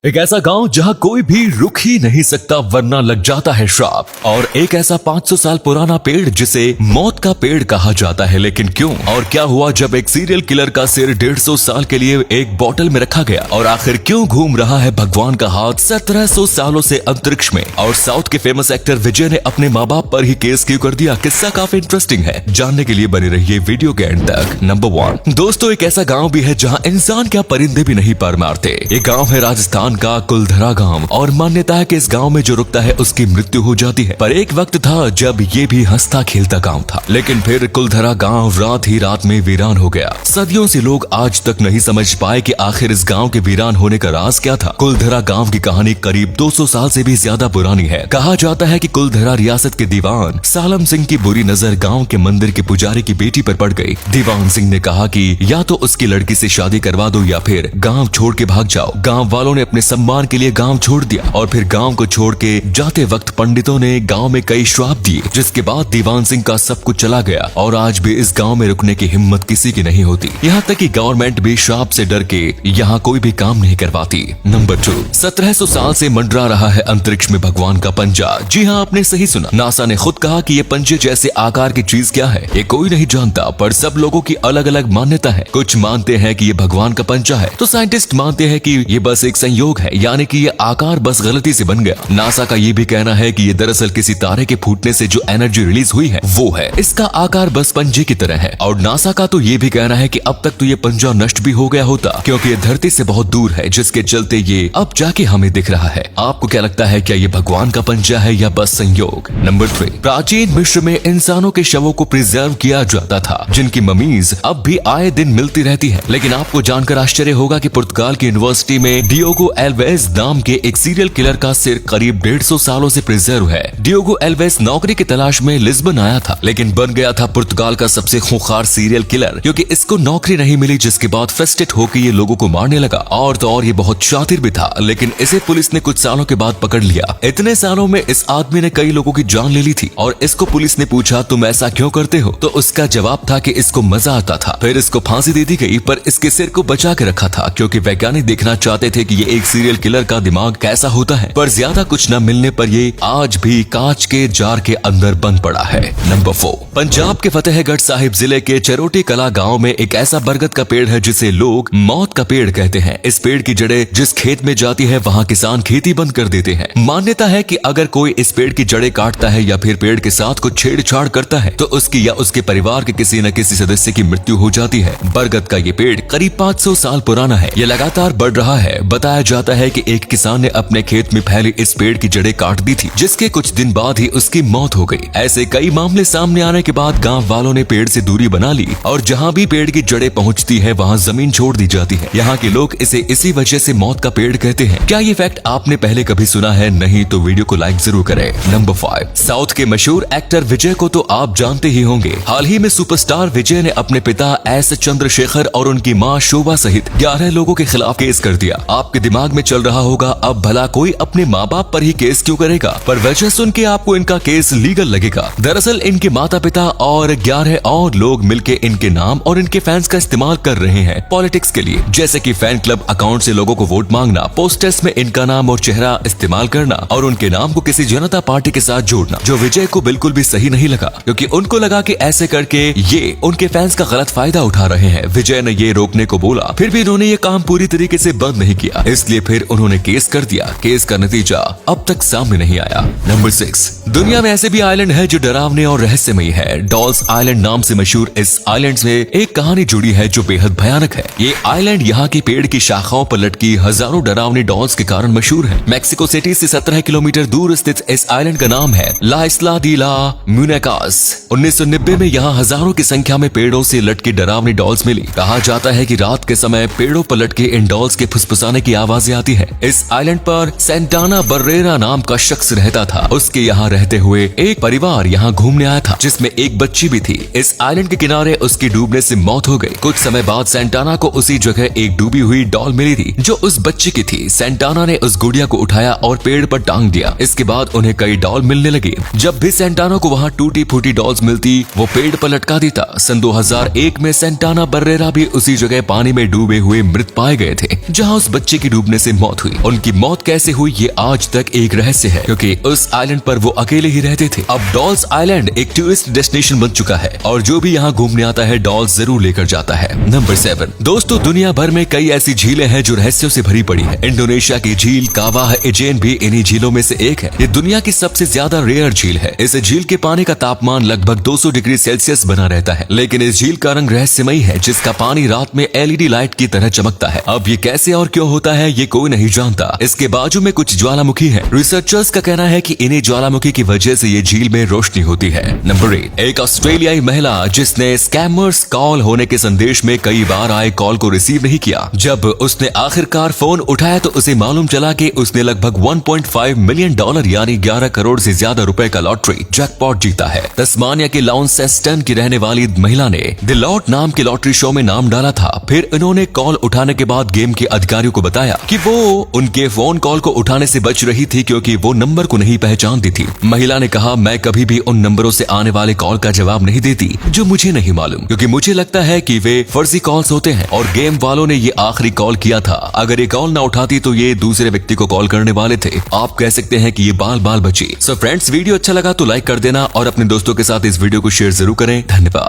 एक ऐसा गांव जहां कोई भी रुक ही नहीं सकता वरना लग जाता है श्राप। और एक ऐसा 500 साल पुराना पेड़ जिसे मौत का पेड़ कहा जाता है। लेकिन क्यों और क्या हुआ जब एक सीरियल किलर का सिर 150 साल के लिए एक बोतल में रखा गया? और आखिर क्यों घूम रहा है भगवान का हाथ 1700 सालों से अंतरिक्ष में? और साउथ के फेमस एक्टर विजय ने अपने माँ बाप पर ही केस क्यों कर दिया? किस्सा काफी इंटरेस्टिंग है, जानने के लिए बने रहिए वीडियो के एंड तक। नंबर 1 दोस्तों, एक ऐसा गाँव भी है जहाँ इंसान क्या परिंदे भी नहीं पर मारते। ये गाँव है राजस्थान का कुलधरा गांव और मान्यता है कि इस गांव में जो रुकता है उसकी मृत्यु हो जाती है। पर एक वक्त था जब ये भी हंसता खेलता गांव था, लेकिन फिर कुलधरा गांव रात ही रात में वीरान हो गया। सदियों से लोग आज तक नहीं समझ पाए कि आखिर इस गांव के वीरान होने का राज क्या था। कुलधरा गांव की कहानी करीब 200 साल से भी ज्यादा पुरानी है। कहा जाता है कि कुलधरा रियासत के दीवान सालम सिंह की बुरी नजर गांव के मंदिर के पुजारी की बेटी पर पड़ गई। दीवान सिंह ने कहा कि या तो उसकी लड़की से शादी करवा दो या फिर गांव छोड़ के भाग जाओ। गांव वालों ने अपने सम्मान के लिए गांव छोड़ दिया और फिर गांव को छोड़ के जाते वक्त पंडितों ने गांव में कई श्राप दिए, जिसके बाद दीवान सिंह का सब कुछ चला गया और आज भी इस गांव में रुकने की हिम्मत किसी की नहीं होती। यहाँ तक कि गवर्नमेंट भी श्राप से डर के यहाँ कोई भी काम नहीं करवाती। नंबर 2 1700 साल से मंडरा रहा है अंतरिक्ष में भगवान का पंजा। जी हाँ, आपने सही सुना। नासा ने खुद कहा कि ये पंजे जैसे आकार की चीज क्या है ये कोई नहीं जानता, पर सब लोगों की अलग अलग मान्यता है। कुछ मानते हैं कि ये भगवान का पंजा है, तो साइंटिस्ट मानते हैं कि ये बस एक संयोग है, यानी कि ये आकार बस गलती से बन गया। नासा का ये भी कहना है कि ये दरअसल किसी तारे के फूटने से जो एनर्जी रिलीज हुई है वो है, इसका आकार बस पंजे की तरह है। और नासा का तो ये भी कहना है कि अब तक तो ये पंजा नष्ट भी हो गया होता, क्योंकि ये धरती से बहुत दूर है, जिसके चलते ये अब जाके हमें दिख रहा है। आपको क्या लगता है, क्या ये भगवान का पंजा है या बस संयोग? नंबर 3 प्राचीन मिस्र में इंसानों के शवों को प्रिजर्व किया जाता था, जिनकी ममीज अब भी आए दिन मिलती रहती है। लेकिन आपको जानकर आश्चर्य होगा कि पुर्तगाल की यूनिवर्सिटी में डियोगो एल्वेज नाम के एक सीरियल किलर का सिर करीब 150 सालों से प्रिजर्व है। डियोगो एल्वेज नौकरी की तलाश में लिस्बन आया था, लेकिन बन गया था पुर्तगाल का सबसे खूंखार सीरियल किलर, क्योंकि इसको नौकरी नहीं मिली, जिसके बाद फ्रस्ट्रेट होकर ये लोगों को मारने लगा। और तो और ये बहुत शातिर भी था, लेकिन इसे पुलिस ने कुछ सालों के बाद पकड़ लिया। इतने सालों में इस आदमी ने कई लोगों की जान ले ली थी और इसको पुलिस ने पूछा तुम ऐसा क्यों करते हो, तो उसका जवाब था कि इसको मजा आता था। फिर इसको फांसी दे दी गई, पर इसके सिर को बचा के रखा था, क्योंकि वैज्ञानिक देखना चाहते थे कि ये एक सीरियल किलर का दिमाग कैसा होता है। पर ज्यादा कुछ न मिलने पर ये आज भी कांच के जार के अंदर बंद पड़ा है। नंबर 4 पंजाब के फतेहगढ़ साहिब जिले के चरोटी कला गांव में एक ऐसा बरगद का पेड़ है जिसे लोग मौत का पेड़ कहते हैं। इस पेड़ की जड़ें जिस खेत में जाती है वहां किसान खेती बंद कर देते हैं। मान्यता है कि अगर कोई इस पेड़ की जड़ें काटता है या फिर पेड़ के साथ कुछ छेड़छाड़ करता है तो उसकी या उसके परिवार के किसी न किसी सदस्य की मृत्यु हो जाती है। बरगद का ये पेड़ करीब 500 साल पुराना है। ये लगातार बढ़ रहा है। बताया जाता है कि एक किसान ने अपने खेत में फैली इस पेड़ की जड़ें काट दी थी, जिसके कुछ दिन बाद ही उसकी मौत हो गई। ऐसे कई मामले सामने आने के बाद गांव वालों ने पेड़ से दूरी बना ली और जहां भी पेड़ की जड़ें पहुंचती है वहां जमीन छोड़ दी जाती है। यहाँ के लोग इसे इसी वजह से मौत का पेड़ कहते हैं। क्या ये फैक्ट आपने पहले कभी सुना है? नहीं तो वीडियो को लाइक जरूर करें। नंबर 5 साउथ के मशहूर एक्टर विजय को तो आप जानते ही होंगे। हाल ही में सुपरस्टार विजय ने अपने पिता एस चंद्रशेखर और उनकी माँ शोभा सहित 11 लोगों के खिलाफ केस कर दिया। आपके दिमाग में चल रहा होगा अब भला कोई अपने माँ बाप पर ही केस क्यों करेगा? पर वजह सुन के आपको इनका केस लीगल लगेगा। दरअसल इनके माता पिता और 11 और लोग मिलकर इनके नाम और इनके फैंस का इस्तेमाल कर रहे हैं पॉलिटिक्स के लिए, जैसे कि फैन क्लब अकाउंट से लोगों को वोट मांगना, पोस्टर्स में इनका नाम और चेहरा इस्तेमाल करना और उनके नाम को किसी जनता पार्टी के साथ जोड़ना, जो विजय को बिल्कुल भी सही नहीं लगा, क्योंकि उनको लगा कि ऐसे करके ये उनके फैंस का गलत फायदा उठा रहे हैं। विजय ने ये रोकने को बोला, फिर भी उन्होंने ये काम पूरी तरीके से बंद नहीं किया, इसलिए फिर उन्होंने केस कर दिया। केस का नतीजा अब तक सामने नहीं आया। नंबर 6 दुनिया में ऐसे भी आइलैंड है जो डरावने और रहस्यमयी है। डॉल्स आइलैंड नाम से मशहूर इस आइलैंड से एक कहानी जुड़ी है जो बेहद भयानक है। ये आइलैंड यहाँ के पेड़ की शाखाओं पर लटकी हजारों डरावनी डॉल्स के कारण मशहूर है। मैक्सिको सिटी से 17 किलोमीटर दूर स्थित इस आइलैंड का नाम है ला इस्ला डी ला म्यूनेकास। 1990 में यहाँ हजारों की संख्या में पेड़ों से लटकी डरावनी डॉल्स मिली। कहा जाता है कि रात के समय पेड़ों पर लटके इन डॉल्स के फुसफुसाने की आवाजें आती है। इस आइलैंड पर सेंटाना बर्रेरा नाम का शख्स रहता था। उसके यहाँ रहते हुए एक परिवार यहाँ घूमने आया था, जिसमें एक बच्ची भी थी। इस आइलैंड के किनारे उसकी डूबने से मौत हो गई। कुछ समय बाद सेंटाना को उसी जगह एक डूबी हुई डॉल मिली थी जो उस बच्ची की थी। सेंटाना ने उस गुड़िया को उठाया और पेड़ पर टांग दिया। इसके बाद उन्हें कई डॉल मिलने लगी। जब भी सेंटाना को वहाँ टूटी फूटी डॉल्स मिलती वो पेड़ पर लटका देता। सन 2001 में सेंटाना बर्रेरा भी उसी जगह पानी में डूबे हुए मृत पाए गए थे जहाँ उस बच्चे की डूबने होने से मौत हुई। उनकी मौत कैसे हुई ये आज तक एक रहस्य है, क्योंकि उस आइलैंड पर वो अकेले ही रहते थे। अब डॉल्स आइलैंड एक टूरिस्ट डेस्टिनेशन बन चुका है और जो भी यहाँ घूमने आता है डॉल्स जरूर लेकर जाता है। नंबर 7 दोस्तों, दुनिया भर में कई ऐसी झीलें हैं जो रहस्यों से भरी पड़ी है। इंडोनेशिया की झील कावाह एजेन भी इन्हीं झीलों में से एक है। ये दुनिया की सबसे ज्यादा रेयर झील है। इस झील के पानी का तापमान लगभग 200 डिग्री सेल्सियस बना रहता है, लेकिन इस झील का रंग रहस्यमयी है, जिसका पानी रात में LED लाइट की तरह चमकता है। अब ये कैसे और क्यों होता है ये कोई नहीं जानता। इसके बाजू में कुछ ज्वालामुखी है। रिसर्चर्स का कहना है कि इन्हीं ज्वालामुखी की वजह से ये झील में रोशनी होती है। नंबर 8 एक ऑस्ट्रेलियाई महिला जिसने स्कैमर्स कॉल होने के संदेश में कई बार आए कॉल को रिसीव नहीं किया। जब उसने आखिरकार फोन उठाया तो उसे मालूम चला कि उसने लगभग $1.5 मिलियन यानी 11 करोड़ से ज्यादा रुपए का लॉटरी जैकपॉट जीता है। तस्मानिया के लाउंसेस्टन की रहने वाली महिला ने द लॉट नाम के लॉटरी शो में नाम डाला था। फिर इन्होंने कॉल उठाने के बाद गेम के अधिकारियों को बताया कि वो उनके फोन कॉल को उठाने से बच रही थी क्योंकि वो नंबर को नहीं पहचानती थी। महिला ने कहा, मैं कभी भी उन नंबरों से आने वाले कॉल का जवाब नहीं देती जो मुझे नहीं मालूम, क्योंकि मुझे लगता है कि वे फर्जी कॉल्स होते हैं और गेम वालों ने ये आखिरी कॉल किया था। अगर ये कॉल ना उठाती तो ये दूसरे व्यक्ति को कॉल करने वाले थे। आप कह सकते हैं कि ये बाल बाल बची। सो फ्रेंड्स, वीडियो अच्छा लगा तो लाइक कर देना और अपने दोस्तों के साथ इस वीडियो को शेयर जरूर करें। धन्यवाद।